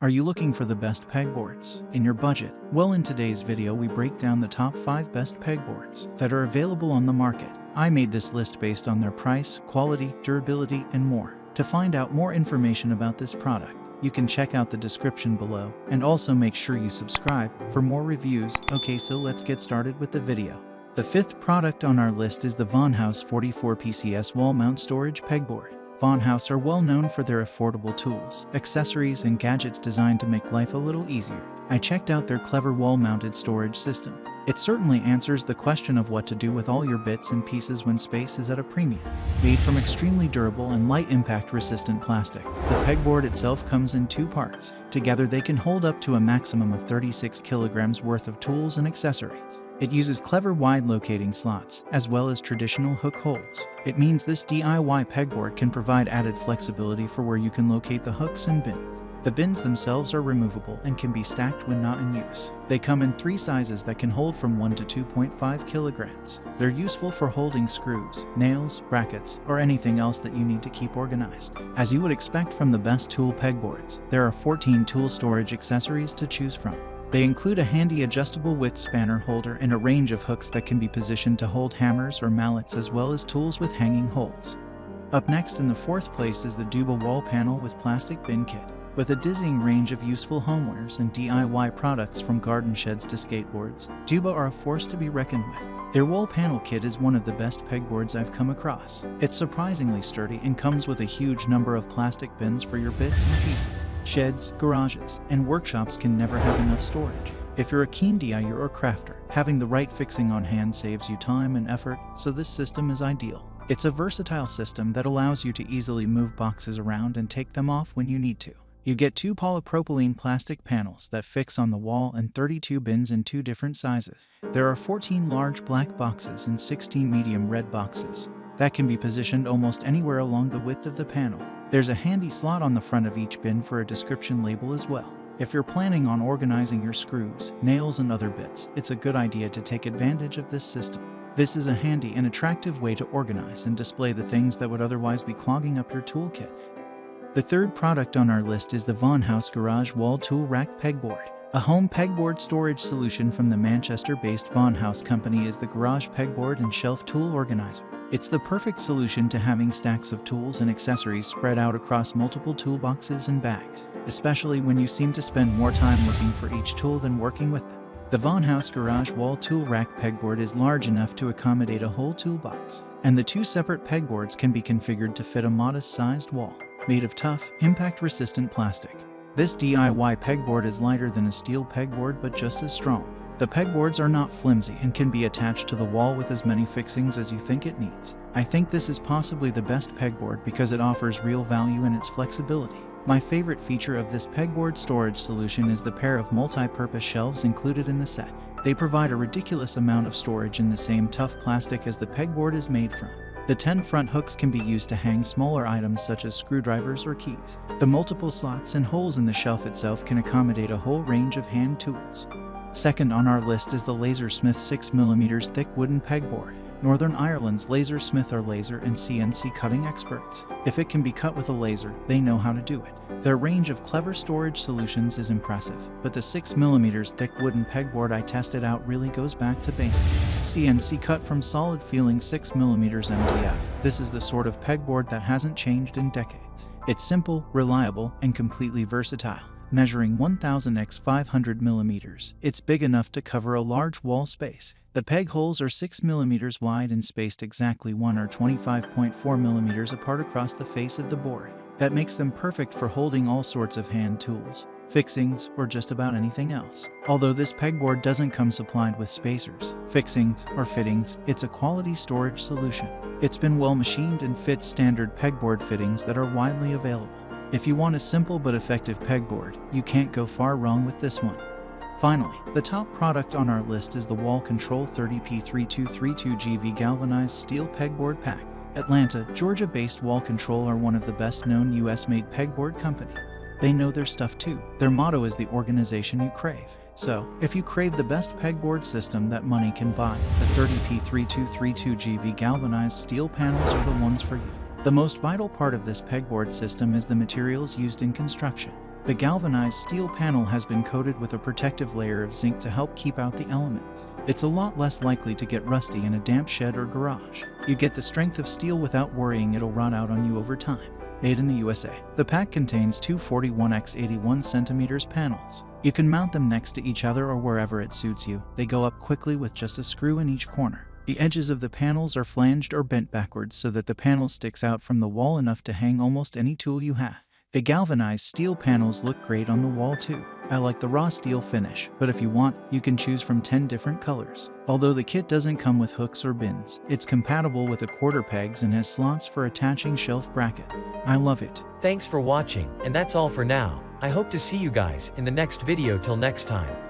Are you looking for the best pegboards in your budget? Well, in today's video we break down the top 5 best pegboards that are available on the market. I made this list based on their price, quality, durability, and more. To find out more information about this product, you can check out the description below, and also make sure you subscribe for more reviews. Okay, so let's get started with the video. The 5th product on our list is the Vonhouse 44 PCS wall mount storage pegboard. Vonhouse are well known for their affordable tools, accessories, and gadgets designed to make life a little easier. I checked out their clever wall-mounted storage system. It certainly answers the question of what to do with all your bits and pieces when space is at a premium. Made from extremely durable and light impact-resistant plastic, the pegboard itself comes in 2 parts. Together they can hold up to a maximum of 36 kilograms worth of tools and accessories. It uses clever wide locating slots, as well as traditional hook holes. It means this DIY pegboard can provide added flexibility for where you can locate the hooks and bins. The bins themselves are removable and can be stacked when not in use. They come in 3 sizes that can hold from 1 to 2.5 kilograms. They're useful for holding screws, nails, brackets, or anything else that you need to keep organized. As you would expect from the best tool pegboards, there are 14 tool storage accessories to choose from. They include a handy adjustable width spanner holder and a range of hooks that can be positioned to hold hammers or mallets, as well as tools with hanging holes. Up next in the 4th place is the Duba wall panel with plastic bin kit. With a dizzying range of useful homewares and DIY products from garden sheds to skateboards, Duba are a force to be reckoned with. Their wall panel kit is one of the best pegboards I've come across. It's surprisingly sturdy and comes with a huge number of plastic bins for your bits and pieces. Sheds, garages, and workshops can never have enough storage. If you're a keen DIYer or crafter, having the right fixing on hand saves you time and effort, so this system is ideal. It's a versatile system that allows you to easily move boxes around and take them off when you need to. You get 2 polypropylene plastic panels that fix on the wall and 32 bins in 2 different sizes. There are 14 large black boxes and 16 medium red boxes that can be positioned almost anywhere along the width of the panel. There's a handy slot on the front of each bin for a description label as well. If you're planning on organizing your screws, nails, and other bits, it's a good idea to take advantage of this system. This is a handy and attractive way to organize and display the things that would otherwise be clogging up your toolkit. The 3rd product on our list is the Vonhouse Garage Wall Tool Rack Pegboard. A home pegboard storage solution from the Manchester-based Vonhouse company is the Garage Pegboard and Shelf Tool Organizer. It's the perfect solution to having stacks of tools and accessories spread out across multiple toolboxes and bags, especially when you seem to spend more time looking for each tool than working with them. The Vonhouse Garage Wall Tool Rack Pegboard is large enough to accommodate a whole toolbox, and the 2 separate pegboards can be configured to fit a modest-sized wall. Made of tough, impact-resistant plastic, this DIY pegboard is lighter than a steel pegboard but just as strong. The pegboards are not flimsy and can be attached to the wall with as many fixings as you think it needs. I think this is possibly the best pegboard because it offers real value in its flexibility. My favorite feature of this pegboard storage solution is the pair of multi-purpose shelves included in the set. They provide a ridiculous amount of storage in the same tough plastic as the pegboard is made from. The 10 front hooks can be used to hang smaller items such as screwdrivers or keys. The multiple slots and holes in the shelf itself can accommodate a whole range of hand tools. Second on our list is the LaserSmith 6mm thick wooden pegboard. Northern Ireland's LaserSmith are laser and CNC cutting experts. If it can be cut with a laser, they know how to do it. Their range of clever storage solutions is impressive, but the 6mm thick wooden pegboard I tested out really goes back to basics. CNC cut from solid feeling 6mm MDF. This is the sort of pegboard that hasn't changed in decades. It's simple, reliable, and completely versatile. Measuring 1000 x 500 mm, it's big enough to cover a large wall space. The peg holes are 6 mm wide and spaced exactly 1 or 25.4 mm apart across the face of the board. That makes them perfect for holding all sorts of hand tools, fixings, or just about anything else. Although this pegboard doesn't come supplied with spacers, fixings, or fittings, it's a quality storage solution. It's been well machined and fits standard pegboard fittings that are widely available. If you want a simple but effective pegboard, you can't go far wrong with this one. Finally, the top product on our list is the Wall Control 30P3232GV Galvanized Steel Pegboard Pack. Atlanta, Georgia-based Wall Control are one of the best-known US-made pegboard companies. They know their stuff too. Their motto is the organization you crave. So, if you crave the best pegboard system that money can buy, the 30P3232GV Galvanized steel panels are the ones for you. The most vital part of this pegboard system is the materials used in construction. The galvanized steel panel has been coated with a protective layer of zinc to help keep out the elements. It's a lot less likely to get rusty in a damp shed or garage. You get the strength of steel without worrying it'll rot out on you over time. Made in the USA. The pack contains two 41x81 cm panels. You can mount them next to each other or wherever it suits you. They go up quickly with just a screw in each corner. The edges of the panels are flanged or bent backwards so that the panel sticks out from the wall enough to hang almost any tool you have. The galvanized steel panels look great on the wall too. I like the raw steel finish, but if you want, you can choose from 10 different colors. Although the kit doesn't come with hooks or bins, it's compatible with the quarter pegs and has slots for attaching shelf bracket. I love it. Thanks for watching, and that's all for now. I hope to see you guys in the next video. Till next time.